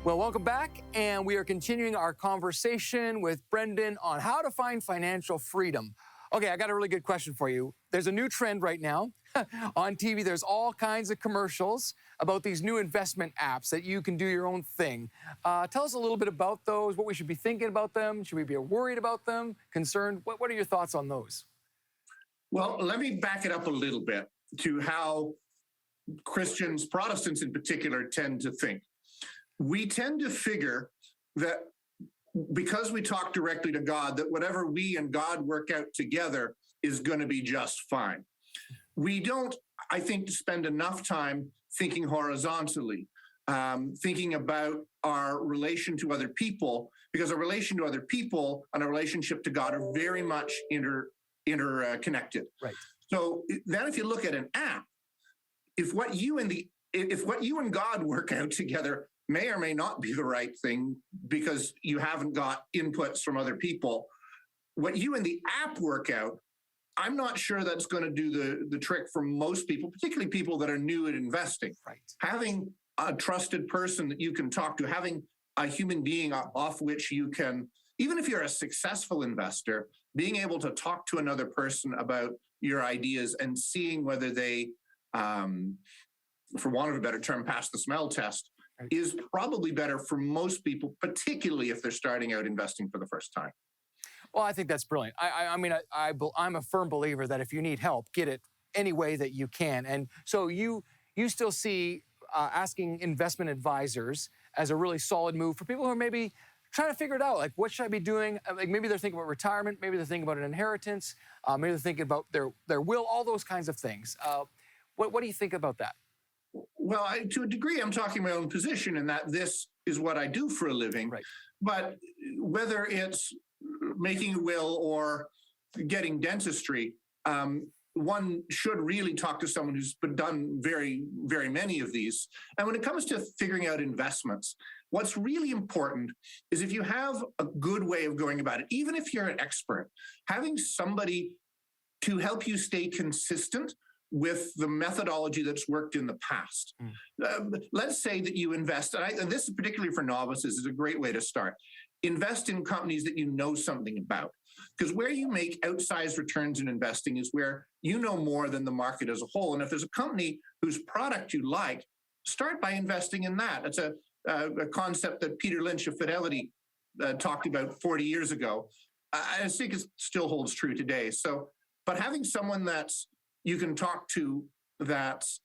Well, welcome back, and we are continuing our conversation with Brendan on how to find financial freedom. Okay, I got a really good question for you. There's a new trend right now on TV. There's all kinds of commercials about these new investment apps that you can do your own thing. Tell us a little bit about those, what we should be thinking about them. Should we be worried about them, concerned? What are your thoughts on those? Well, let me back it up a little bit to how Christians, Protestants in particular, tend to think. We tend to figure that because we talk directly to God, that whatever we and God work out together is going to be just fine. We don't, I think, spend enough time thinking horizontally, thinking about our relation to other people, because our relation to other people and our relationship to God are very much interconnected. Right. So then if you look at an app, if what you and God work out together may or may not be the right thing because you haven't got inputs from other people, what you and the app work out, I'm not sure that's going to do the trick for most people, particularly people that are new at investing. Right. Having a trusted person that you can talk to, having a human being off which you can, even if you're a successful investor, being able to talk to another person about your ideas and seeing whether they, for want of a better term, pass the smell test, is probably better for most people, particularly if they're starting out investing for the first time. Well, I think that's brilliant. I'm a firm believer that if you need help, get it any way that you can. And so you still see asking investment advisors as a really solid move for people who are maybe trying to figure it out. Like, what should I be doing? Like, maybe they're thinking about retirement. Maybe they're thinking about an inheritance. Maybe they're thinking about their will, all those kinds of things. What do you think about that? Well, to a degree, I'm talking my own position in that this is what I do for a living. Right. But whether it's making a will or getting dentistry, one should really talk to someone who's done very, very many of these. And when it comes to figuring out investments, what's really important is if you have a good way of going about it, even if you're an expert, having somebody to help you stay consistent with the methodology that's worked in the past. Let's say that you invest, and this is particularly for novices, is a great way to start. Invest in companies that you know something about. Because where you make outsized returns in investing is where you know more than the market as a whole. And if there's a company whose product you like, start by investing in that. It's a concept that Peter Lynch of Fidelity talked about 40 years ago. I think it still holds true today. So, but having someone that's you can talk to that's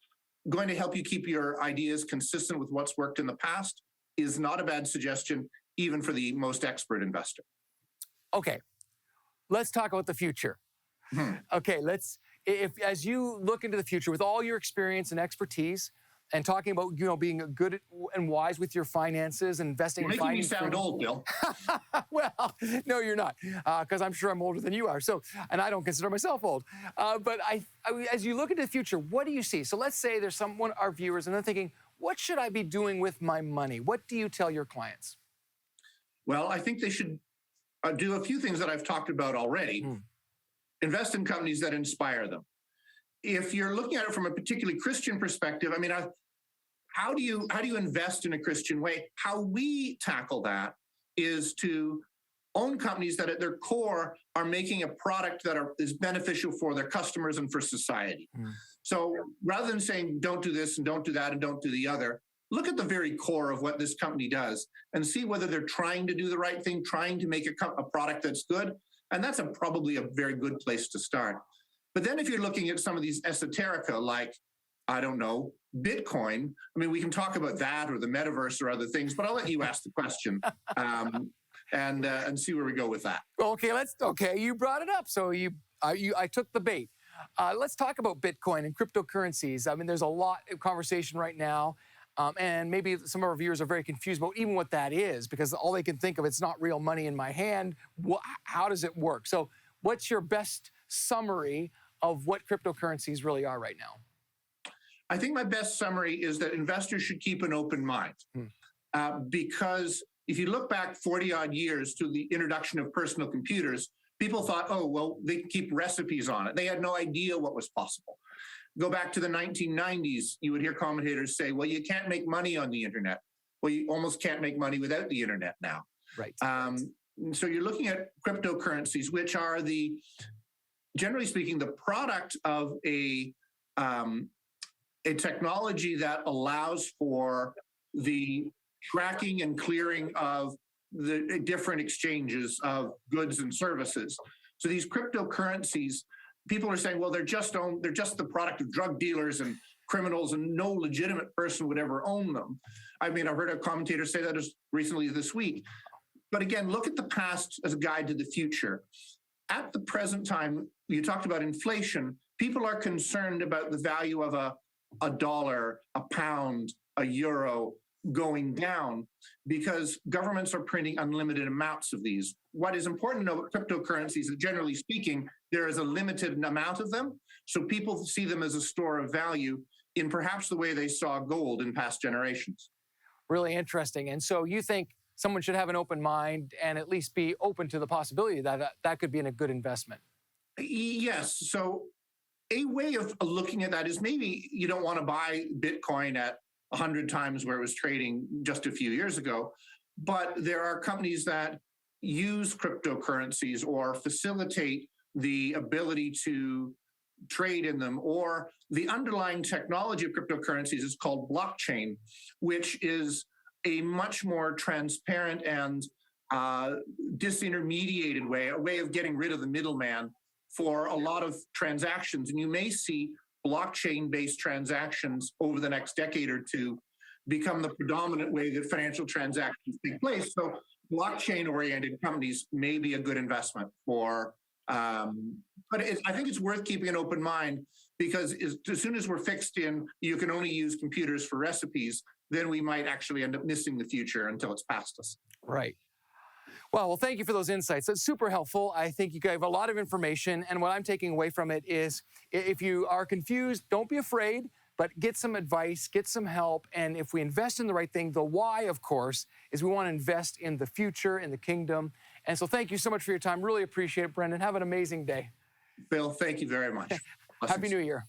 going to help you keep your ideas consistent with what's worked in the past is not a bad suggestion, even for the most expert investor. Okay, let's talk about the future. Okay, as you look into the future with all your experience and expertise and talking about, being good and wise with your finances and investing You're in making me sound old, Bill. Well, no, you're not, because I'm sure I'm older than you are. So, and I don't consider myself old. But as you look into the future, what do you see? So let's say there's our viewers, and they're thinking, what should I be doing with my money? What do you tell your clients? Well, I think they should do a few things that I've talked about already. Invest in companies that inspire them. If you're looking at it from a particularly Christian perspective, how do you invest in a Christian way? How we tackle that is to own companies that at their core are making a product that is beneficial for their customers and for society. So rather than saying, don't do this and don't do that and don't do the other, look at the very core of what this company does and see whether they're trying to do the right thing, trying to make a product that's good. And that's probably a very good place to start. But then if you're looking at some of these esoterica, like, I don't know, Bitcoin, we can talk about that or the metaverse or other things, but I'll let you ask the question and see where we go with that. Okay, you brought it up. So I took the bait. Let's talk about Bitcoin and cryptocurrencies. There's a lot of conversation right now. And maybe some of our viewers are very confused about even what that is, because all they can think of, it's not real money in my hand. How does it work? So what's your best summary of what cryptocurrencies really are right now? I think my best summary is that investors should keep an open mind. Because if you look back 40 odd years to the introduction of personal computers, people thought, oh, well, they keep recipes on it. They had no idea what was possible. Go back to the 1990s, you would hear commentators say, well, you can't make money on the internet. well, you almost can't make money without the internet now. Right. So you're looking at cryptocurrencies, which are generally speaking, the product of a technology that allows for the tracking and clearing of the different exchanges of goods and services. So these cryptocurrencies, people are saying, well, they're just the product of drug dealers and criminals, and no legitimate person would ever own them. I mean, I've heard a commentator say that as recently this week. But again, look at the past as a guide to the future. At the present time, you talked about inflation. People are concerned about the value of a dollar, a pound, a euro going down because governments are printing unlimited amounts of these. What is important to know about cryptocurrencies is, generally speaking, there is a limited amount of them. So people see them as a store of value in perhaps the way they saw gold in past generations. Really interesting. And so you think someone should have an open mind and at least be open to the possibility that that could be a good investment? Yes. So a way of looking at that is maybe you don't want to buy Bitcoin at 100 times where it was trading just a few years ago, but there are companies that use cryptocurrencies or facilitate the ability to trade in them, or the underlying technology of cryptocurrencies is called blockchain, which is a much more transparent and disintermediated way, a way of getting rid of the middleman for a lot of transactions. And you may see blockchain-based transactions over the next decade or two become the predominant way that financial transactions take place. So blockchain-oriented companies may be a good investment for, but I think it's worth keeping an open mind, because as soon as we're fixed in, you can only use computers for recipes, then we might actually end up missing the future until it's past us. Right. Well, thank you for those insights. That's super helpful. I think you gave a lot of information, and what I'm taking away from it is, if you are confused, don't be afraid, but get some advice, get some help, and if we invest in the right thing, the why, of course, is we want to invest in the future, in the kingdom. And so thank you so much for your time. Really appreciate it, Brendan. Have an amazing day. Bill, thank you very much. Happy New Year.